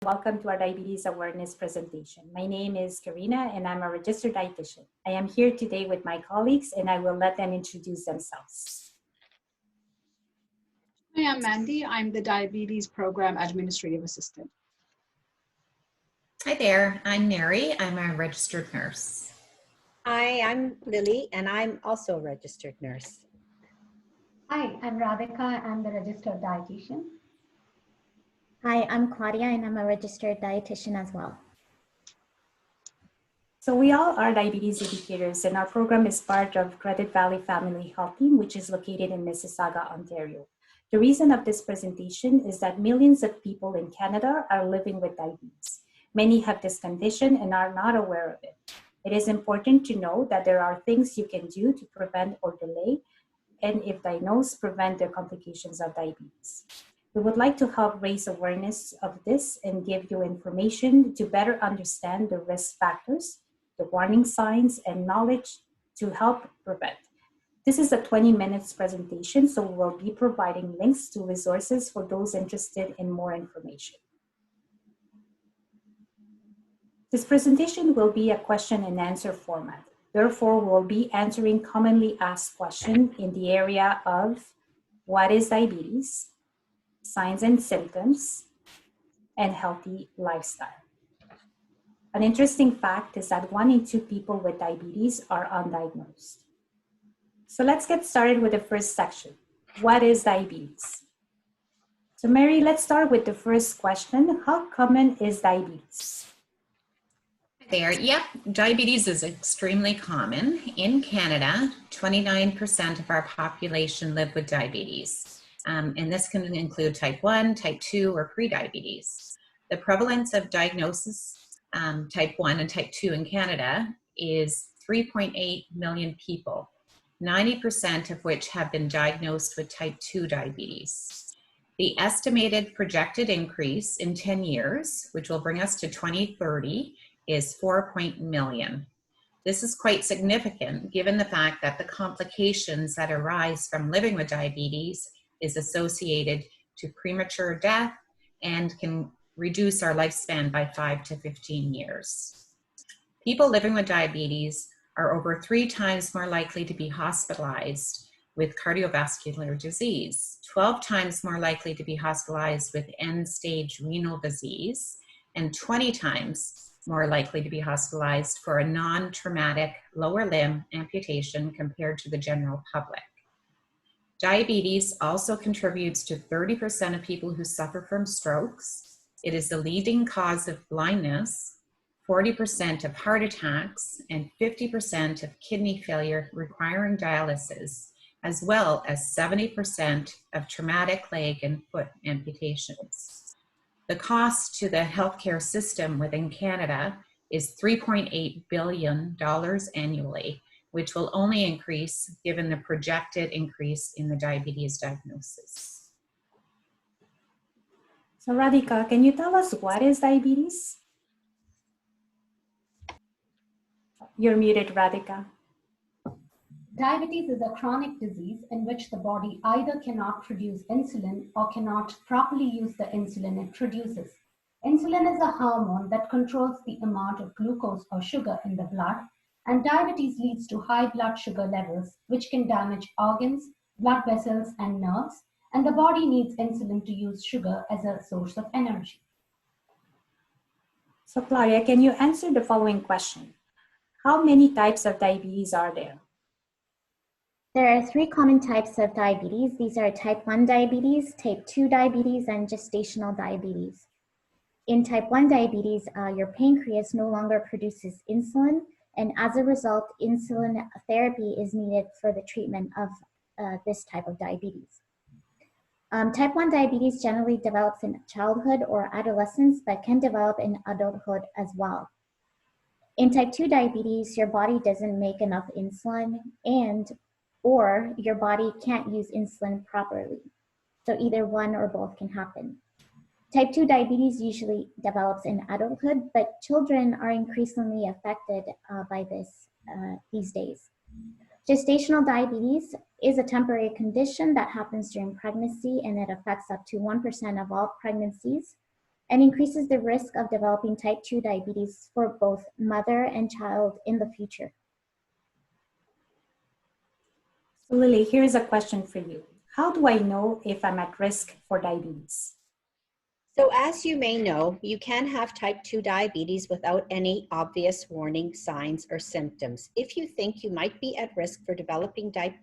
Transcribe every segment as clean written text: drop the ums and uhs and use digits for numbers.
Welcome to our diabetes awareness presentation. My name is Karina and I'm a registered dietitian. I am here today with my colleagues and I will let them introduce themselves. Hi, I'm Mandy. I'm the Diabetes Program Administrative Assistant. Hi there, I'm Mary. I'm a registered nurse. Hi, I'm Lily, and I'm also a registered nurse. Hi, I'm Radhika. I'm the registered dietitian. Hi, I'm Claudia, and I'm a registered dietitian as well. So we all are diabetes educators, and our program is part of Credit Valley Family Health Team, which is located in Mississauga, Ontario. The reason of this presentation is that millions of people in Canada are living with diabetes. Many have this condition and are not aware of it. It is important to know that there are things you can do to prevent or delay, and if diagnosed, prevent the complications of diabetes. We would like to help raise awareness of this and give you information to better understand the risk factors, the warning signs, and knowledge to help prevent. This is a 20 minutes presentation, so we will be providing links to resources for those interested in more information. This presentation will be a question and answer format. Therefore, we'll be answering commonly asked questions in the area of what is diabetes, signs and symptoms, and healthy lifestyle. An interesting fact is that 1 in 2 people with diabetes are undiagnosed. So let's get started with the first section. What is diabetes? So Mary, let's start with the first question. How common is diabetes? There, yep, diabetes is extremely common. In Canada, 29% of our population live with diabetes. And this can include type 1, type 2, or prediabetes. The prevalence of diagnosis type 1 and type 2 in Canada is 3.8 million people, 90% of which have been diagnosed with type 2 diabetes. The estimated projected increase in 10 years, which will bring us to 2030, is 4 million. This is quite significant given the fact that the complications that arise from living with diabetes is associated to premature death and can reduce our lifespan by 5 to 15 years. People living with diabetes are over 3 times more likely to be hospitalized with cardiovascular disease, 12 times more likely to be hospitalized with end-stage renal disease, and 20 times more likely to be hospitalized for a non-traumatic lower limb amputation compared to the general public. Diabetes also contributes to 30% of people who suffer from strokes. It is the leading cause of blindness, 40% of heart attacks, and 50% of kidney failure requiring dialysis, as well as 70% of traumatic leg and foot amputations. The cost to the healthcare system within Canada is $3.8 billion annually, which will only increase given the projected increase in the diabetes diagnosis. So Radhika, can you tell us what is diabetes? You're muted, Radhika. Diabetes is a chronic disease in which the body either cannot produce insulin or cannot properly use the insulin it produces. Insulin is a hormone that controls the amount of glucose or sugar in the blood, and diabetes leads to high blood sugar levels, which can damage organs, blood vessels, and nerves, and the body needs insulin to use sugar as a source of energy. So Claudia, can you answer the following question? How many types of diabetes are there? There are 3 common types of diabetes. These are type 1 diabetes, type 2 diabetes, and gestational diabetes. In type 1 diabetes, your pancreas no longer produces insulin, and as a result, insulin therapy is needed for the treatment of this type of diabetes. Type 1 diabetes generally develops in childhood or adolescence, but can develop in adulthood as well. In type 2 diabetes, your body doesn't make enough insulin or your body can't use insulin properly. So either one or both can happen. Type 2 diabetes usually develops in adulthood, but children are increasingly affected by this these days. Gestational diabetes is a temporary condition that happens during pregnancy, and it affects up to 1% of all pregnancies. and increases the risk of developing type 2 diabetes for both mother and child in the future. So Lily, here's a question for you. How do I know if I'm at risk for diabetes? So as you may know, you can have type 2 diabetes without any obvious warning signs or symptoms. If you think you might be at risk for developing type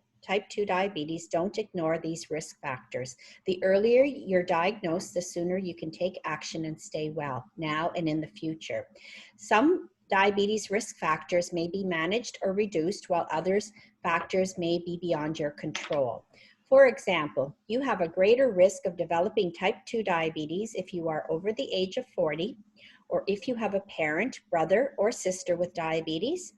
2 diabetes, don't ignore these risk factors. The earlier you're diagnosed, the sooner you can take action and stay well, now and in the future. Some diabetes risk factors may be managed or reduced, while others factors may be beyond your control. For example, you have a greater risk of developing type 2 diabetes if you are over the age of 40, or if you have a parent, brother, or sister with diabetes.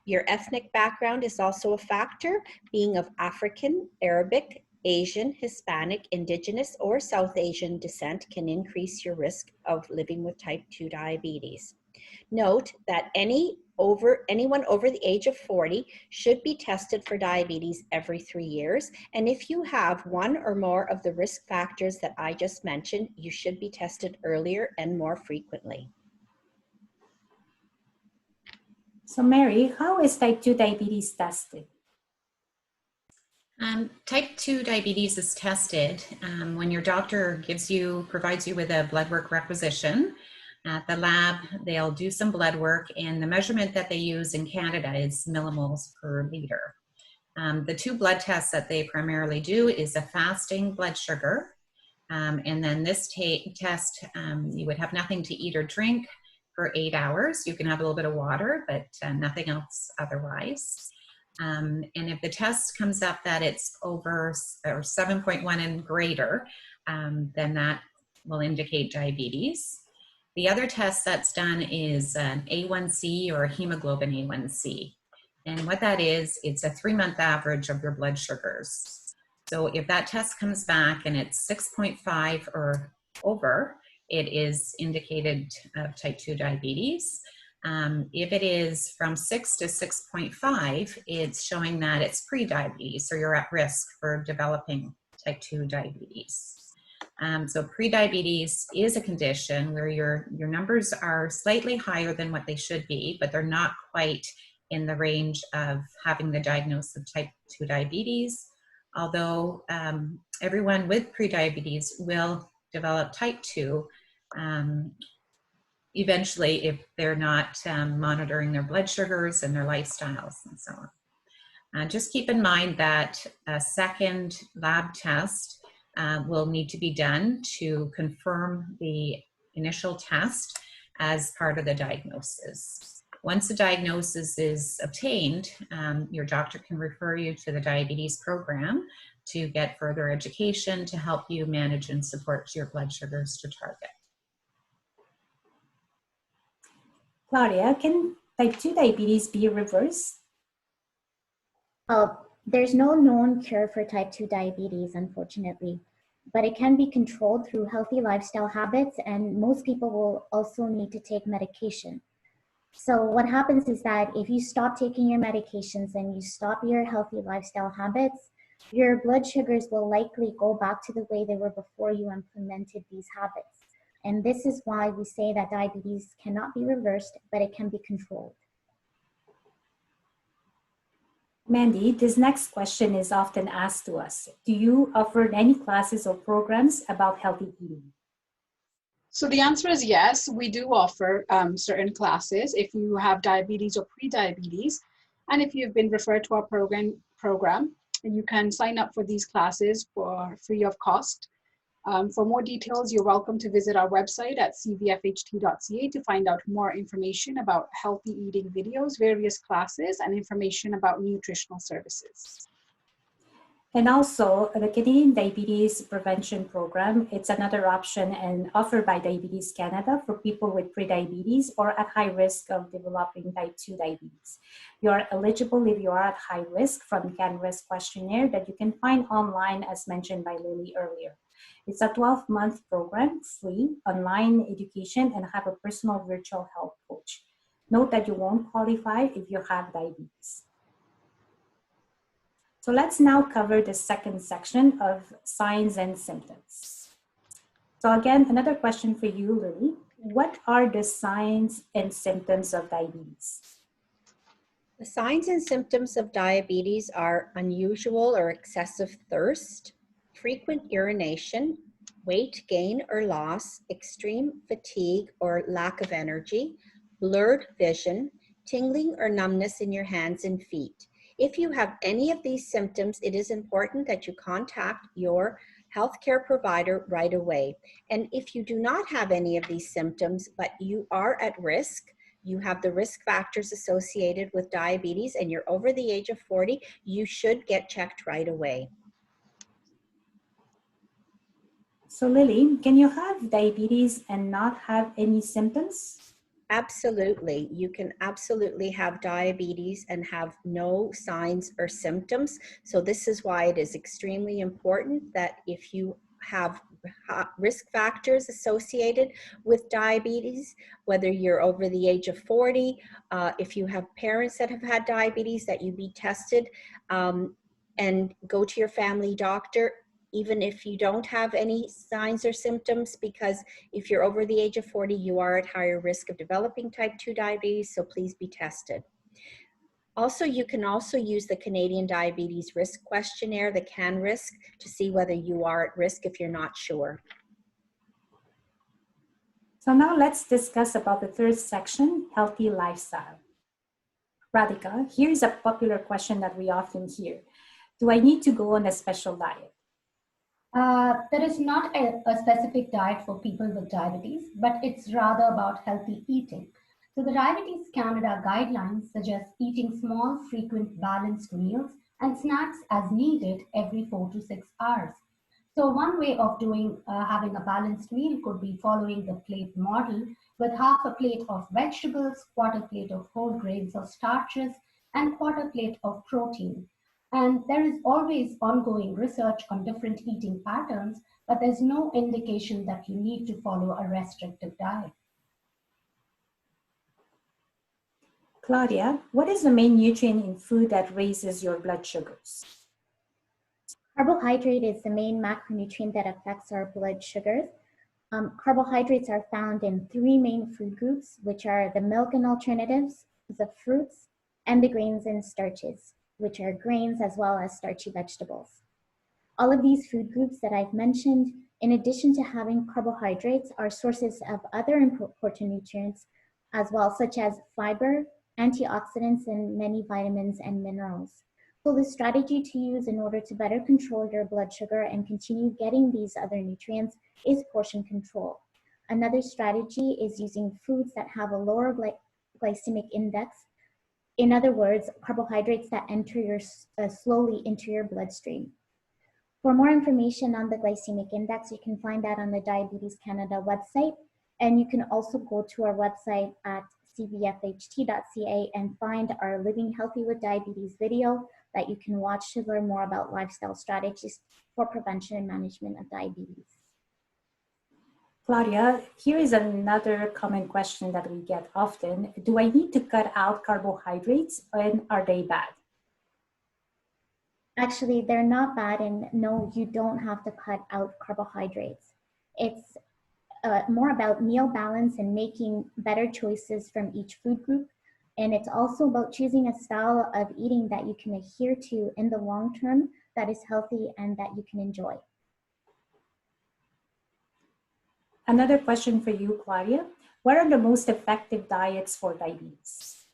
Your ethnic background is also a factor. Being of African, Arabic, Asian, Hispanic, Indigenous, or South Asian descent can increase your risk of living with type 2 diabetes. Note that anyone over the age of 40 should be tested for diabetes every 3 years. And if you have one or more of the risk factors that I just mentioned, you should be tested earlier and more frequently. So Mary, how is type 2 diabetes tested? Type 2 diabetes is tested when your doctor provides you with a blood work requisition. At the lab, they'll do some blood work, and the measurement that they use in Canada is millimoles per liter. The two blood tests that they primarily do is a fasting blood sugar, and then this test, you would have nothing to eat or drink for 8 hours. You can have a little bit of water, but nothing else otherwise. And if the test comes up that it's over or 7.1 and greater, then that will indicate diabetes. The other test that's done is an A1C or a hemoglobin A1C. And what that is, it's a 3-month average of your blood sugars. So if that test comes back and it's 6.5 or over, it is indicated of type 2 diabetes. If it is from 6 to 6.5, it's showing that it's pre-diabetes, so you're at risk for developing type 2 diabetes. So pre-diabetes is a condition where your numbers are slightly higher than what they should be, but they're not quite in the range of having the diagnosis of type 2 diabetes, although everyone with pre-diabetes will develop type 2 eventually if they're not monitoring their blood sugars and their lifestyles and so on. Just keep in mind that a second lab test will need to be done to confirm the initial test as part of the diagnosis. Once the diagnosis is obtained, your doctor can refer you to the diabetes program to get further education to help you manage and support your blood sugars to target. Claudia, can type 2 diabetes be reversed? There's no known cure for type 2 diabetes, unfortunately, but it can be controlled through healthy lifestyle habits, and most people will also need to take medication. So what happens is that if you stop taking your medications and you stop your healthy lifestyle habits, your blood sugars will likely go back to the way they were before you implemented these habits. And this is why we say that diabetes cannot be reversed, but it can be controlled. Mandy, this next question is often asked to us. Do you offer any classes or programs about healthy eating? So the answer is yes, we do offer certain classes if you have diabetes or pre-diabetes. And if you've been referred to our program, you can sign up for these classes for free of cost. For more details, you're welcome to visit our website at cvfht.ca to find out more information about healthy eating videos, various classes, and information about nutritional services. And also, the Canadian Diabetes Prevention Program, it's another option and offered by Diabetes Canada for people with prediabetes or at high risk of developing type 2 diabetes. You are eligible if you are at high risk from CanRisk questionnaire that you can find online as mentioned by Lily earlier. It's a 12-month program, free, online education, and have a personal virtual health coach. Note that you won't qualify if you have diabetes. So let's now cover the second section of signs and symptoms. So again, another question for you, Lily. What are the signs and symptoms of diabetes? The signs and symptoms of diabetes are unusual or excessive thirst, frequent urination, weight gain or loss, extreme fatigue or lack of energy, blurred vision, tingling or numbness in your hands and feet. If you have any of these symptoms, it is important that you contact your healthcare provider right away. And if you do not have any of these symptoms, but you are at risk, you have the risk factors associated with diabetes, and you're over the age of 40, you should get checked right away. So Lily, can you have diabetes and not have any symptoms? Absolutely. You can absolutely have diabetes and have no signs or symptoms. So this is why it is extremely important that if you have risk factors associated with diabetes, whether you're over the age of 40, if you have parents that have had diabetes, that you be tested and go to your family doctor, even if you don't have any signs or symptoms, because if you're over the age of 40, you are at higher risk of developing type 2 diabetes, so please be tested. Also, you can also use the Canadian Diabetes Risk Questionnaire, the CAN-RISK, to see whether you are at risk if you're not sure. So now let's discuss about the third section, healthy lifestyle. Radhika, here's a popular question that we often hear. Do I need to go on a special diet? There is not a specific diet for people with diabetes, but it's rather about healthy eating. So the Diabetes Canada guidelines suggest eating small, frequent, balanced meals and snacks as needed every 4 to 6 hours. So one way of having a balanced meal could be following the plate model with half a plate of vegetables, quarter plate of whole grains or starches, and quarter plate of protein. And there is always ongoing research on different eating patterns, but there's no indication that you need to follow a restrictive diet. Claudia, what is the main nutrient in food that raises your blood sugars? Carbohydrate is the main macronutrient that affects our blood sugars. Carbohydrates are found in three main food groups, which are the milk and alternatives, the fruits, and the grains and starches, which are grains as well as starchy vegetables. All of these food groups that I've mentioned, in addition to having carbohydrates, are sources of other important nutrients as well, such as fiber, antioxidants, and many vitamins and minerals. So the strategy to use in order to better control your blood sugar and continue getting these other nutrients is portion control. Another strategy is using foods that have a lower glycemic index. In other words, carbohydrates that enter slowly into your bloodstream. For more information on the glycemic index, you can find that on the Diabetes Canada website. And you can also go to our website at cbfht.ca and find our Living Healthy with Diabetes video that you can watch to learn more about lifestyle strategies for prevention and management of diabetes. Claudia, here is another common question that we get often. Do I need to cut out carbohydrates and are they bad? Actually, they're not bad, and no, you don't have to cut out carbohydrates. It's more about meal balance and making better choices from each food group. And it's also about choosing a style of eating that you can adhere to in the long term that is healthy and that you can enjoy. Another question for you, Claudia. What are the most effective diets for diabetes?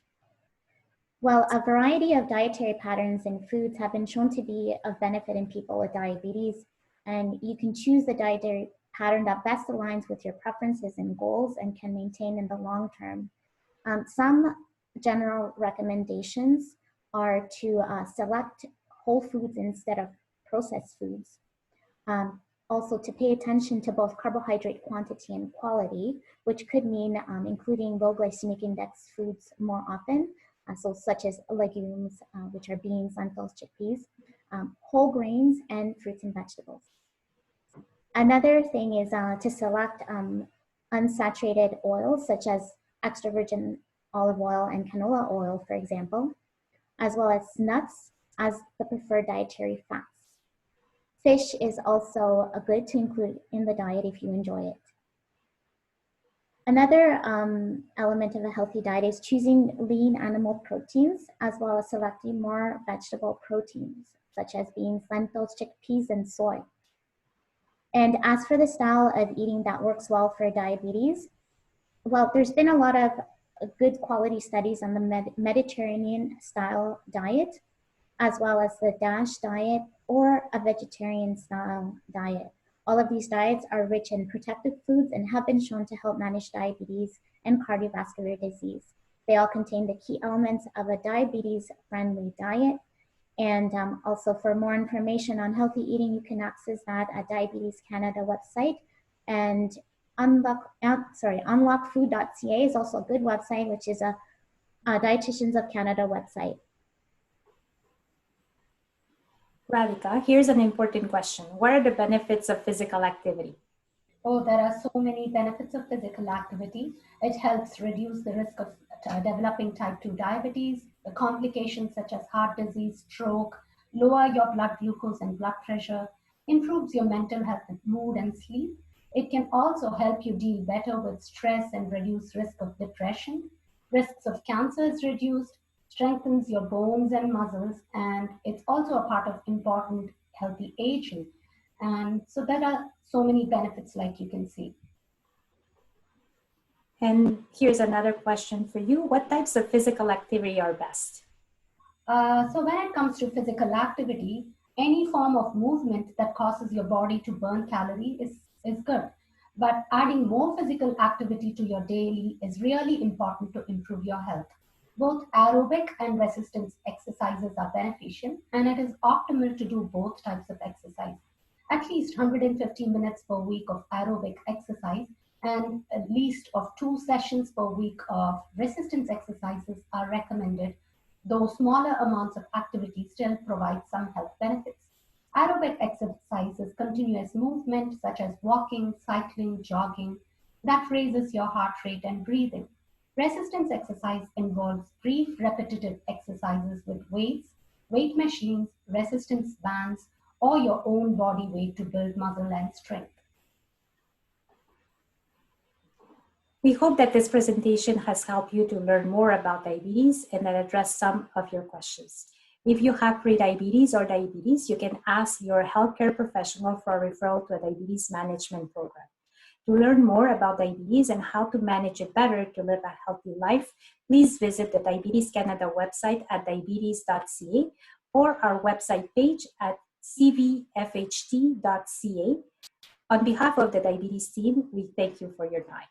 Well, a variety of dietary patterns and foods have been shown to be of benefit in people with diabetes, and you can choose the dietary pattern that best aligns with your preferences and goals and can maintain in the long term. Some general recommendations are to select whole foods instead of processed foods. Also to pay attention to both carbohydrate quantity and quality, which could mean including low glycemic index foods more often, so such as legumes, which are beans, lentils, chickpeas, whole grains, and fruits and vegetables. Another thing is to select unsaturated oils, such as extra virgin olive oil and canola oil, for example, as well as nuts as the preferred dietary fats. Fish is also a good to include in the diet if you enjoy it. Another element of a healthy diet is choosing lean animal proteins, as well as selecting more vegetable proteins, such as beans, lentils, chickpeas, and soy. And as for the style of eating that works well for diabetes, well, there's been a lot of good quality studies on the Mediterranean style diet, as well as the DASH diet or a vegetarian style diet. All of these diets are rich in protective foods and have been shown to help manage diabetes and cardiovascular disease. They all contain the key elements of a diabetes-friendly diet. And also for more information on healthy eating, you can access that at Diabetes Canada website. And unlockfood.ca is also a good website, which is a Dietitians of Canada website. Radhika, here's an important question. What are the benefits of physical activity? Oh, there are so many benefits of physical activity. It helps reduce the risk of developing type 2 diabetes, the complications such as heart disease, stroke, lower your blood glucose and blood pressure, improves your mental health, mood, and sleep. It can also help you deal better with stress and reduce risk of depression. Risks of cancer is reduced, strengthens your bones and muscles, and it's also a part of important healthy aging. And so there are so many benefits, like you can see. And here's another question for you. What types of physical activity are best? So when it comes to physical activity, any form of movement that causes your body to burn calories is good. But adding more physical activity to your daily is really important to improve your health. Both aerobic and resistance exercises are beneficial, and it is optimal to do both types of exercise. At least 150 minutes per week of aerobic exercise and at least of 2 sessions per week of resistance exercises are recommended, though smaller amounts of activity still provide some health benefits. Aerobic exercise is continuous movement such as walking, cycling, jogging that raises your heart rate and breathing. Resistance exercise involves brief repetitive exercises with weights, weight machines, resistance bands, or your own body weight to build muscle and strength. We hope that this presentation has helped you to learn more about diabetes and that address some of your questions. If you have prediabetes or diabetes, you can ask your healthcare professional for a referral to a diabetes management program. To learn more about diabetes and how to manage it better to live a healthy life, please visit the Diabetes Canada website at diabetes.ca or our website page at cvfht.ca. On behalf of the diabetes team, we thank you for your time.